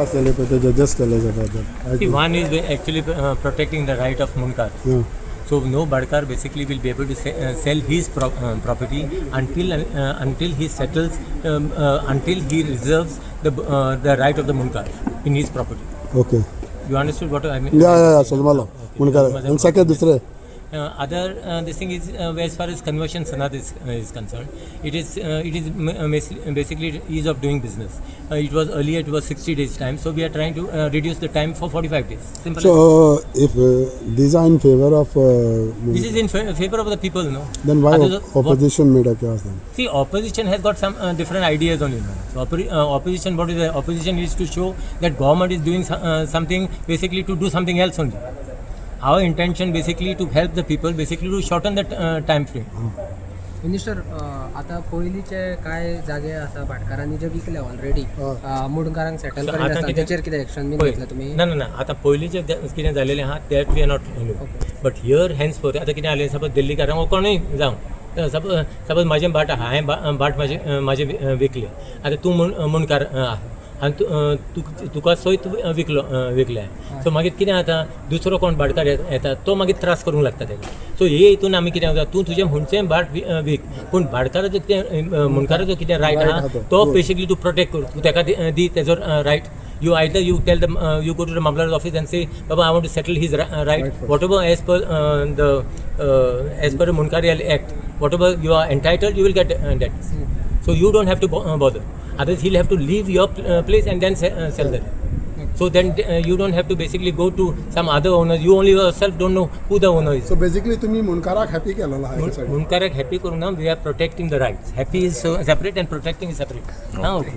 Just tell us about that. See, one is actually protecting the right of Mundkars. Yeah. So no Badkar basically will be able to sell his property until he settles, until he reserves the right of the Mundkar in his property. Okay. You understood what I mean? Yeah. Salmalo. Munkar. And second, dusre. This thing is as far as conversion sanat is concerned, it is basically ease of doing business. It was earlier, it was 60 days time, so we are trying to reduce the time for 45 days. Simple. So if these are in favor of this is in favor of the people, no? Then why opposition made a chaos then? See, opposition has got some different ideas on it. So opposition, what is the opposition is to show that government is doing something basically to do something else only. Our intention basically to help the people, basically to shorten the time frame. Minister आता पयलींचे काय जागे आसा भाटकारांनी जे विकले already मुंडकारांक settle करीत आसता तेचेर कितें एक्शन बी घेतला तुमी? ना आता पयलींचे कितें जालेलें आहा तेट we are not but here hence for आतां कितें जालें सपोज दिल्लीकारांक कोणूय जावं सपोज म्हाजें बाट आहा हांवें बाट म्हाजें विकलें आतां तूं मुणकार आनी तुका सोयत विकलें सो मागीर कितें जाता दुसरो कोण भाटकार येता तो मागीर त्रास करूंक लागता तेका सो हे हितून आमी कितें जाता तूं तुजें हुंचें बाट वीक पूण भाटकाराचो कितें मुणकाराचो कितें रायट आहा तो बेसिकली तूं प्रोटेक्ट कर तूं तेका दी तेजो riot you either you tell them you go to the Mamla's office and say Baba I want to settle his right whatever as per the Munkari Act whatever you are entitled you will get that so you don't have to bother otherwise he'll have to leave your place and then sell that so then you don't have to basically go to some other owners you only yourself don't know who the owner is so basically तुम्ही मुनकाराक happy केलेला आहे मुनकाराक happy करून ना we are protecting the rights happy is separate and protecting is separate okay